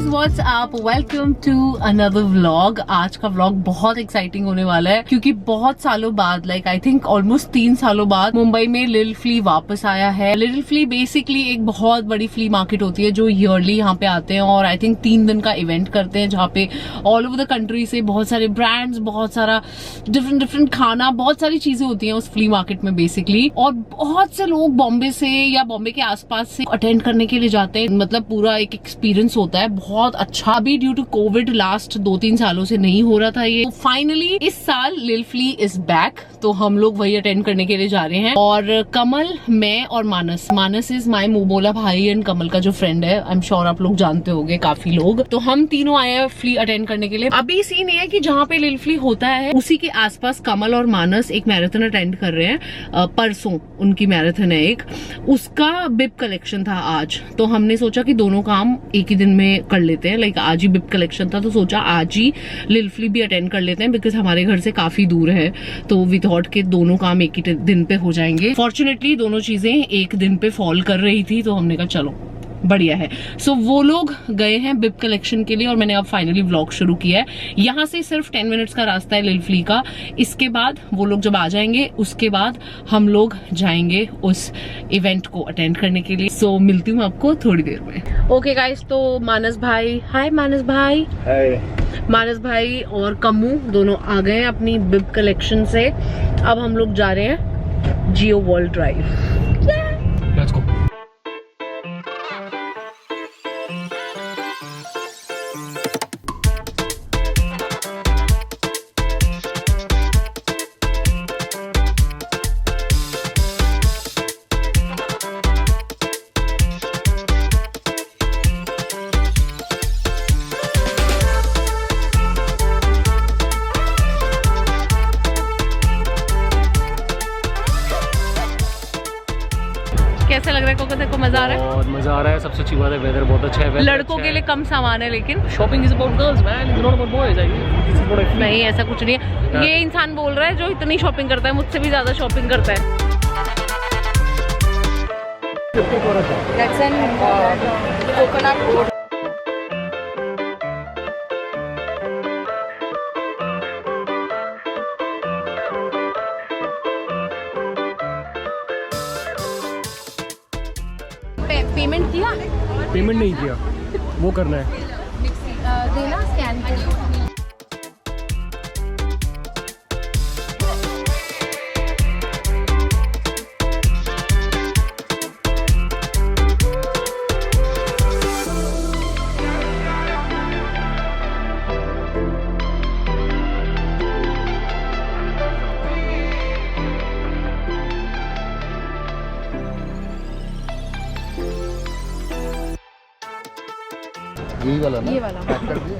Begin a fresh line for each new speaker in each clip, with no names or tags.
Guys what's up, welcome to another vlog. आज का vlog बहुत एक्साइटिंग होने वाला है क्योंकि बहुत सालों बाद, लाइक आई थिंक ऑलमोस्ट 3 सालों बाद मुंबई में लिटिल फ्ली वापस आया है। लिटिल फ्ली बेसिकली एक बहुत बड़ी फ्ली मार्केट होती है जो ईयरली यहाँ पे आते हैं और आई थिंक 3 दिन का इवेंट करते हैं जहाँ पे ऑल ओवर द कंट्री से बहुत सारे ब्रांड्स, बहुत सारा डिफरेंट खाना, बहुत सारी चीजें होती हैं उस फ्ली मार्केट में बेसिकली। और बहुत से लोग बॉम्बे से या बॉम्बे के आसपास से अटेंड करने के लिए जाते हैं। मतलब पूरा एक एक्सपीरियंस होता है बहुत अच्छा। अभी ड्यू टू कोविड लास्ट 2-3 सालों से नहीं हो रहा था ये, तो फाइनली इस साल लिटिल फ्ली इज बैक, तो हम लोग वही अटेंड करने के लिए जा रहे हैं। और कमल, मैं और मानस इज माई मोमोला भाई एंड कमल का जो फ्रेंड है। आई एम श्योर आप लोग जानते होंगे काफी लोग। तो हम तीनों आए हैं फ्ली अटेंड करने के लिए। अभी सीन ये है कि जहाँ पे लिटिल फ्ली होता है उसी के आसपास कमल और मानस एक मैराथन अटेंड कर रहे हैं। परसों उनकी मैराथन है एक, उसका बिब कलेक्शन था आज, तो हमने सोचा कि दोनों काम एक ही दिन में कर लेते हैं। लाइक आज ही बिब कलेक्शन था तो सोचा आज ही लिटिल फ्ली भी अटेंड कर लेते हैं बिकॉज हमारे घर से काफी दूर है, तो वी थॉट के दोनों काम एक ही दिन पे हो जाएंगे। फॉर्चुनेटली दोनों चीजें एक दिन पे फॉल कर रही थी तो हमने कहा चलो बढ़िया है। सो वो लोग गए हैं बिब कलेक्शन के लिए और मैंने अब फाइनली व्लॉग शुरू किया है। यहाँ से सिर्फ 10 मिनट्स का रास्ता है लिटिल फ्ली का। इसके बाद वो लोग जब आ जाएंगे उसके बाद हम लोग जाएंगे उस इवेंट को अटेंड करने के लिए। सो मिलती हूँ आपको थोड़ी देर में। ओके गाइस, तो मानस भाई, हाय मानस भाई। हाय मानस भाई और कम्मू दोनों आ गए हैं अपनी बिब कलेक्शन से। अब हम लोग जा रहे हैं जियो वर्ल्ड ड्राइव। Let's go. कैसा लग रहा है कोको? देखो मजा आ रहा है?
बहुत मजा आ रहा है। सबसे अच्छी बात है वेदर बहुत अच्छा है।
लड़कों के लिए कम सामान है लेकिन
shopping is about girls man, it's not about boys.
नहीं, ऐसा कुछ नहीं है। ये इंसान बोल रहा है जो इतनी शॉपिंग करता है, मुझसे भी ज्यादा शॉपिंग करता है। That's an coconut wood. Payment किया?
पेमेंट नहीं किया, वो करना है।
देना स्कैन कर।
यही वाला ना?
ये वाला
पैक कर दिया।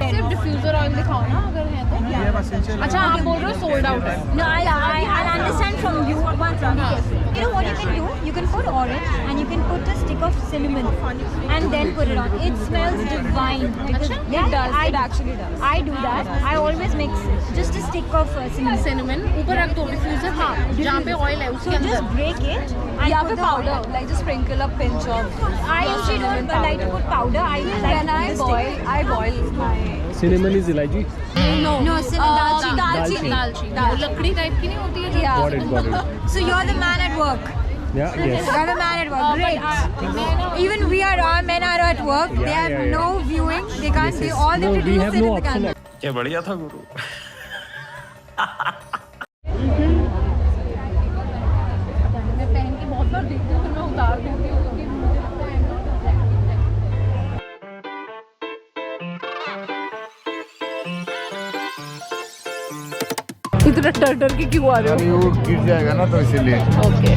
सिर्फ डिफ्यूजर ऑयल दिखाओ ना अगर है तो। अच्छा, आप बोल रहे हो सोल्ड आउट है?
No, I understand from you. You know what you can do? You can put orange and you can put a stick of cinnamon and then put it on. It smells divine. Because it does. It actually does. I do that. I always mix just a stick of cinnamon.
Cinnamon ऊपर रख दो diffuser, हाँ, जहाँ पे oil है उसके
So
अंदर।
just break it. And
Yeah,
put
with
the
powder,
oil.
like just sprinkle a pinch of.
I usually don't like to put powder. I like
When
to
I
put the stick.
boil my.
Cinnamon is इलायची।
No,
cinnamon.
दालचीनी.
वो लकड़ी type की नहीं होती है जो?
Yeah.
Got it.
So you're the man at work.
Yeah, yes.
You're the man at work. Great. Even our men are at work. They have no viewing. They can't. They all they
No,
have to
we
do is
have
sit
no
in the
option.
camera.
क्या बढ़िया था गुरु।
मैं पहन के बहुत बार देखती हूँ, फिर मैं उतार देती हूँ क्योंकि मुझे लगता है इतना डर के क्यों आ रहे
अभी वो गिर जाएगा ना तो इसीलिए।
हो? Okay.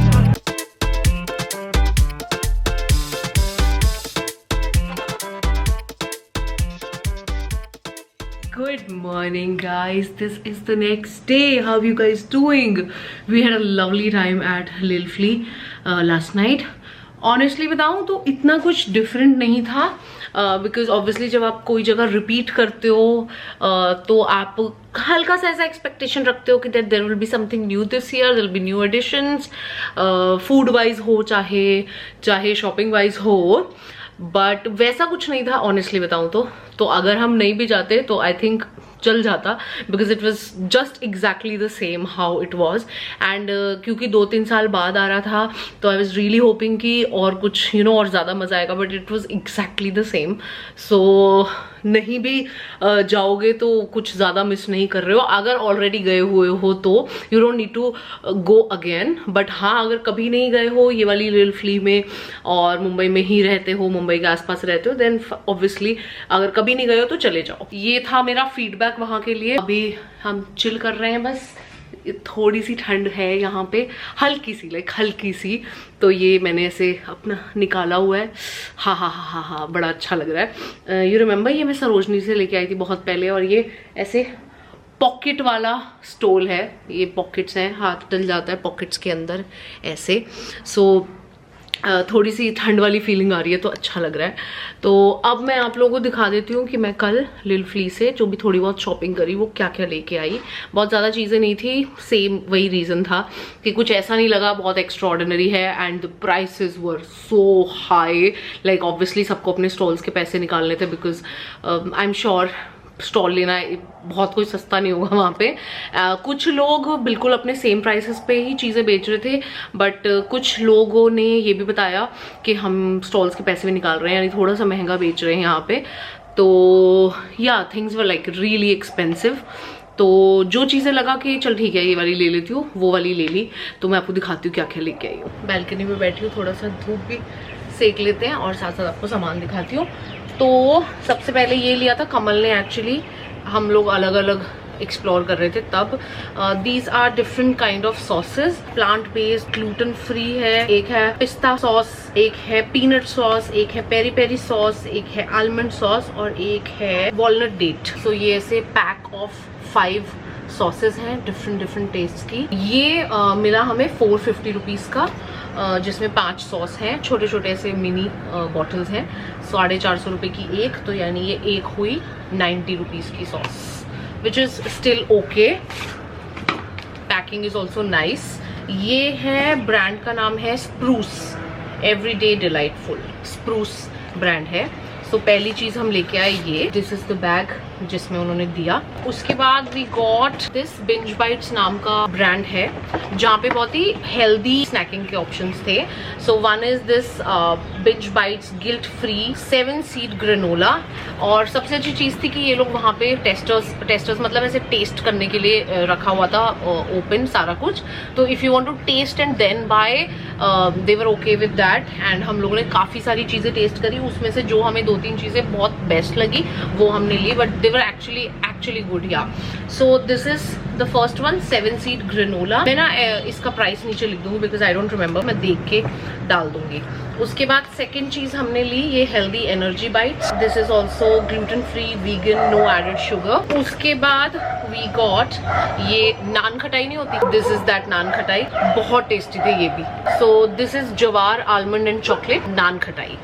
Good morning guys, this is the next day. How are you guys doing? We had a lovely time at Lil Flea last night honestly बताऊं तो इतना कुछ डिफरेंट नहीं था, बिकॉज ऑब्वियसली जब आप कोई जगह रिपीट करते हो तो आप हल्का सा ऐसा एक्सपेक्टेशन रखते हो कि that there will be something new this year, there will be new additions, food wise हो चाहे शॉपिंग वाइज हो, बट वैसा कुछ नहीं था ऑनेस्टली बताऊं तो अगर हम नहीं भी जाते तो आई थिंक चल जाता, because it was just exactly the same how it was. And क्योंकि 2-3 साल बाद आ रहा था तो आई वॉज रियली होपिंग कि और कुछ और ज़्यादा मज़ा आएगा, but it was exactly the same. So नहीं भी जाओगे तो कुछ ज़्यादा मिस नहीं कर रहे हो। अगर ऑलरेडी गए हुए हो तो you don't need to go again, but हाँ अगर कभी नहीं गए हो ये वाली लिटिल फ्ली में और मुंबई में ही रहते हो, मुंबई के आसपास रहते हो, देन ऑब्वियसली अगर कभी नहीं गए हो तो चले जाओ। ये था मेरा फीडबैक वहाँ के लिए। अभी हम चिल कर रहे हैं, बस थोड़ी सी ठंड है यहाँ पे, हल्की सी, लाइक हल्की सी, तो ये मैंने ऐसे अपना निकाला हुआ है। हाँ, बड़ा अच्छा लग रहा है। यू रिमेम्बर ये मैं सरोजनी से लेके आई थी बहुत पहले, और ये ऐसे पॉकेट वाला स्टोल है, ये पॉकेट्स हैं, हाथ डल जाता है पॉकेट्स के अंदर ऐसे। सो थोड़ी सी ठंड वाली फीलिंग आ रही है तो अच्छा लग रहा है। तो अब मैं आप लोगों को दिखा देती हूँ कि मैं कल लिटिल फ्ली से जो भी थोड़ी बहुत शॉपिंग करी वो क्या क्या लेके आई। बहुत ज़्यादा चीज़ें नहीं थी, सेम वही रीज़न था कि कुछ ऐसा नहीं लगा बहुत एक्स्ट्रॉर्डिनरी है, and the prices were so high. Like obviously सबको अपने स्टॉल्स के पैसे निकालने थे, because I am sure stall लेना बहुत कोई सस्ता नहीं होगा वहाँ पे। कुछ लोग बिल्कुल अपने सेम प्राइसेस पे ही चीज़ें बेच रहे थे, बट कुछ लोगों ने ये भी बताया कि हम स्टॉल्स के पैसे भी निकाल रहे हैं, यानी थोड़ा सा महंगा बेच रहे हैं यहाँ पे। तो या things were like really expensive. तो जो चीज़ें लगा कि चल ठीक है ये वाली ले लेती हूँ, वो वाली ले ली। तो मैं आपको दिखाती हूँ क्या क्या लेके आई हूँ। बैल्कनी में बैठी हूँ, थोड़ा सा धूप भी सेक लेते हैं और साथ साथ आपको सामान दिखाती हूँ। तो सबसे पहले ये लिया था कमल ने, एक्चुअली हम लोग अलग अलग एक्सप्लोर कर रहे थे तब। These are different kind of sauces, plant based, gluten free है। एक है पिस्ता सॉस, एक है पीनट सॉस, एक है पेरी पेरी सॉस, एक है आलमंड सॉस और एक है वॉलनट डेट। सो ये ऐसे पैक ऑफ 5 सॉसेस हैं डिफरेंट टेस्ट की। ये मिला हमें 450 रुपीज़ का, जिसमें 5 सॉस हैं, छोटे छोटे ऐसे मिनी बॉटल्स हैं। 450 रुपये की एक, तो यानी ये एक हुई 90 रुपीज़ की sauce, which is still okay. Packing is also nice. ये है, ब्रांड का नाम है spruce, everyday delightful, spruce brand है। तो पहली चीज हम लेके आए ये, दिस इज द बैग जिसमें उन्होंने दिया। उसके बाद we got this binge bites नाम का ब्रांड है, जहाँ पे बहुत ही हेल्दी स्नैकिंग के ऑप्शंस थे। So one is this binge bites guilt free 7 seed granola. और सबसे अच्छी चीज थी कि ये लोग वहाँ पे टेस्टर्स मतलब ऐसे टेस्ट करने के लिए रखा हुआ था ओपन सारा कुछ। तो if you want to taste and then buy, they were okay with that. And हम लोगों ने काफी सारी चीजें टेस्ट करी, उसमें से जो हमें 2-3 चीजें बहुत बेस्ट लगी वो हमने ली, but they were actually good. Yeah so this is the first one, 7 seed granola. मैं ना इसका प्राइस नीचे लिख दूंगी बिकॉज आई डोंट रिमेम्बर, मैं देख के डाल दूंगी। उसके बाद सेकेंड चीज हमने ली ये healthy energy bites, this is also gluten free, vegan, no added sugar. उसके बाद वी गॉट ये नान खटाई नहीं होती, दिस इज दैट नान खटाई, बहुत टेस्टी थे ये भी। सो दिस इज जवार आलमंड एंड चॉकलेट नान खटाई।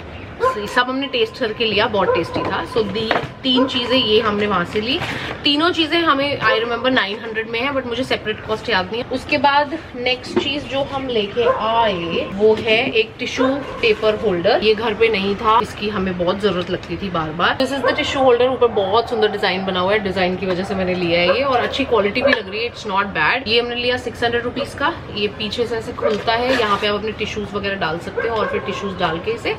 सब हमने टेस्ट करके लिया, बहुत टेस्टी था। सो दी 3 चीजें ये हमने वहां से ली। तीनों चीजें हमें आई रिमेम्बर 900 में है, बट मुझे सेपरेट कॉस्ट याद नहीं है। उसके बाद नेक्स्ट चीज जो हम लेके आए वो है एक टिश्यू पेपर होल्डर। ये घर पे नहीं था, इसकी हमें बहुत जरूरत लगती थी बार बार। This is the tissue holder, ऊपर बहुत सुंदर डिजाइन बना हुआ है, डिजाइन की वजह से मैंने लिया है ये, और अच्छी क्वालिटी भी लग रही है, इट्स नॉट बैड। ये हमने लिया 600 रुपीज का। ये पीछे से ऐसे खुलता है, यहाँ पे आप अपने टिश्यूज वगैरह डाल सकते हो और फिर टिश्यूज डाल के इसे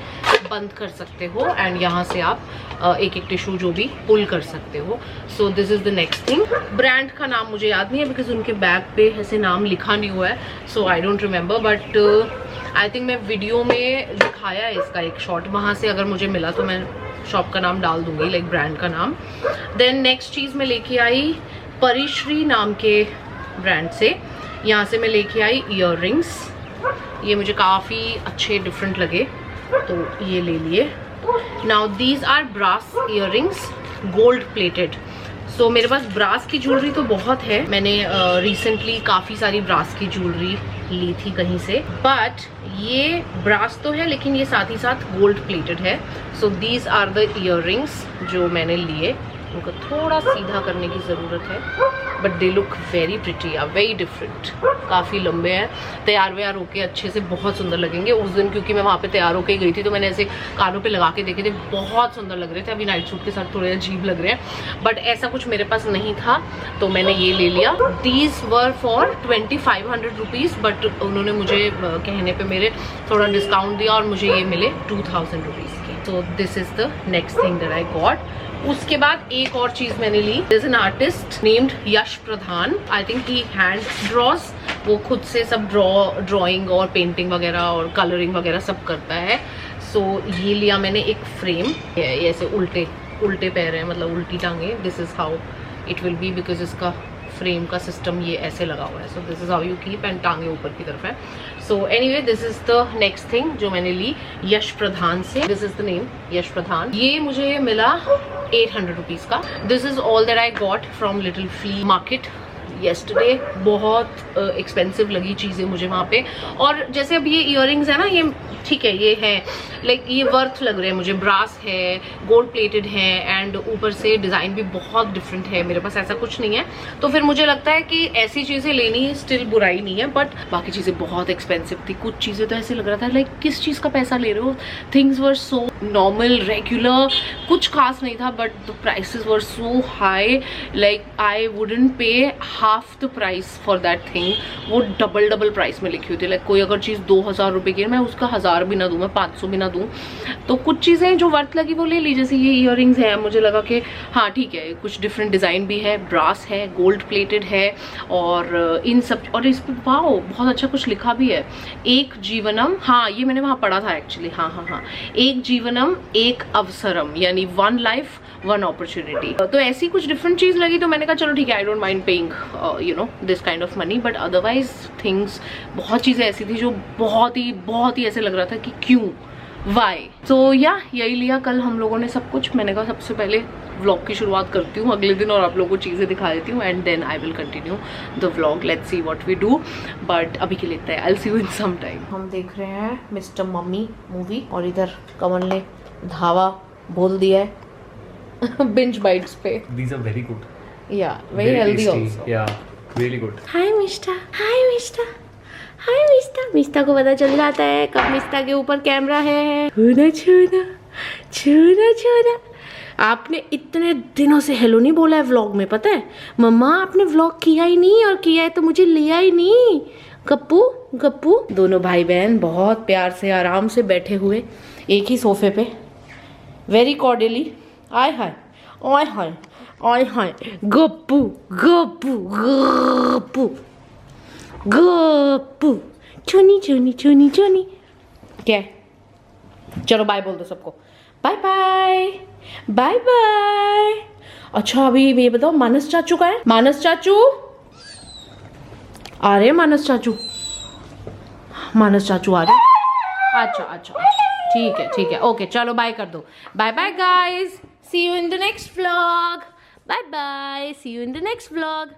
बंद कर सकते हो, एंड यहाँ से आप एक एक टिश्यू जो भी पुल कर सकते हो। सो this is the next thing. Brand का नाम मुझे याद नहीं है बिकॉज उनके बैग पे ऐसे नाम लिखा नहीं हुआ है, so I don't remember, but I think मैं वीडियो में दिखाया है इसका एक शॉट, वहाँ से अगर मुझे मिला तो मैं शॉप का नाम डाल दूंगी, लाइक ब्रांड का नाम। देन नेक्स्ट चीज मैं लेके आई परिश्री नाम के ब्रांड से। यहाँ से मैं लेके आई ईयर रिंग्स, ये मुझे काफ़ी अच्छे डिफरेंट लगे तो ये ले लिए। Now these are brass earrings, gold plated. So मेरे पास ब्रास की ज्वेलरी तो बहुत है, मैंने रिसेंटली काफ़ी सारी ब्रास की ज्वेलरी ली थी कहीं से, बट ये ब्रास तो है लेकिन ये साथ ही साथ गोल्ड प्लेटेड है। So these are the earrings जो मैंने लिए। उनको थोड़ा सीधा करने की ज़रूरत है, but they look very pretty, very different. काफ़ी लंबे हैं, तैयार व्यार होके अच्छे से बहुत सुंदर लगेंगे। उस दिन क्योंकि मैं वहाँ पे तैयार होके गई थी तो मैंने ऐसे कानों पे लगा के देखे थे, बहुत सुंदर लग रहे थे। अभी नाइट सूट के साथ थोड़े अजीब लग रहे हैं, बट ऐसा कुछ मेरे पास नहीं था तो मैंने ये ले लिया। These were for 2500 rupees, but उन्होंने मुझे कहने पर मेरे थोड़ा डिस्काउंट दिया और मुझे ये मिले 2000 रुपीज़ के। So this is the next thing that I got. उसके बाद एक और चीज मैंने ली। There's an artist named Yash Pradhan, I think he hand draws, वो खुद से सब ड्राइंग और पेंटिंग वगैरह और कलरिंग वगैरह सब करता है। सो ये लिया मैंने एक फ्रेम, ये ऐसे उल्टे पैर हैं, मतलब उल्टी टांगे। This is how it will be, because इसका फ्रेम का सिस्टम ये ऐसे लगा हुआ है। सो this is how you keep, and टांगे ऊपर की तरफ है। So anyway this is the next thing जो मैंने ली यश प्रधान से। दिस इज द नेम, यश प्रधान। ये मुझे मिला 800 रुपीज़ का। This is all that I got from little flea market yesterday. बहुत एक्सपेंसिव लगी चीज़ें मुझे वहाँ पे। और जैसे अब ये इयररिंग्स है ना, ये ठीक है, ये है लाइक ये वर्थ लग रहे हैं मुझे। ब्रास है, गोल्ड प्लेटेड है, एंड ऊपर से डिज़ाइन भी बहुत डिफरेंट है। मेरे पास ऐसा कुछ नहीं है, तो फिर मुझे लगता है कि ऐसी चीज़ें लेनी स्टिल बुराई नहीं है। बट बाकी चीज़ें बहुत एक्सपेंसिव थी। कुछ चीज़ें तो ऐसे लग रहा था लाइक किस चीज़ का पैसा ले रहे हो। Things were so normal, regular, कुछ खास नहीं था, but the prices were so high, like I wouldn't pay half the price for that thing. वो डबल प्राइस में लिखी हुई थी। लाइक कोई अगर चीज़ 2000 रुपये की है, मैं उसका 1000 भी ना दूँ, मैं 500 भी ना दूँ। तो कुछ चीज़ें जो वर्थ लगी वो ले ली। जैसे ये इयररिंग्स हैं, मुझे लगा कि हाँ ठीक है, कुछ डिफरेंट डिज़ाइन भी है, ब्रास है, गोल्ड प्लेटेड है, और इन सब, और इस पर वाओ बहुत अच्छा कुछ लिखा भी है, एक जीवनम। हाँ ये मैंने वहाँ पढ़ा था एक्चुअली। हाँ, एक जीवनम एक अवसरम, यानी वन लाइफ वन अपॉर्चुनिटी। तो ऐसी कुछ डिफरेंट चीज़ लगी तो मैंने कहा चलो ठीक है, I don't mind paying you know this kind of money. But otherwise things, बहुत चीज़ें ऐसी थी जो बहुत ही ऐसे लग रहा था कि क्यों, वाई। तो यही लिया कल हम लोगों ने सब कुछ। मैंने कहा सबसे पहले व्लॉग की शुरुआत करती हूँ अगले दिन और आप लोगों को चीज़ें दिखा देती हूँ, and then I will continue the vlog. Let's see what we do, but अभी के लिए I will see you in some time. हम देख रहे हैं मिस्टर मम्मी मूवी, और इधर कमल ने धावा बोल दिया है binge bites पे।
These are very good.
Yeah, very healthy
tasty.
also.
Yeah, really good.
Hi मिस्टा, हाय मिस्टा, हाय मिस्टा। मिस्टा को पता चल जाता है कब मिस्टा के ऊपर कैमरा है। छूना छूना छूना छूना। आपने इतने दिनों से हेलो नहीं बोला है व्लॉग में, पता है मम्मा? आपने व्लॉग किया ही नहीं, और किया है तो मुझे लिया ही नहीं। गप्पू गप्पू। दोनों भाई बहन बहुत प्यार से आराम से बैठे हुए एक ही सोफे पे, वेरी कॉर्डियली। आय हाय आय हाय आय हाय। गप्पू गप्पू गप्पू गप्पू। चुनी चुनी चुनी चुनी। क्या? चलो बाय बोल दो सबको। Bye bye bye bye. अच्छा अभी ये बताओ, मानस चाचू का है? मानस चाचू आ रहे? मानस चाचू आ रहे? अच्छा ठीक है ओके, चलो बाय कर दो। Bye bye guys, see you in the next vlog. Bye bye, see you in the next vlog.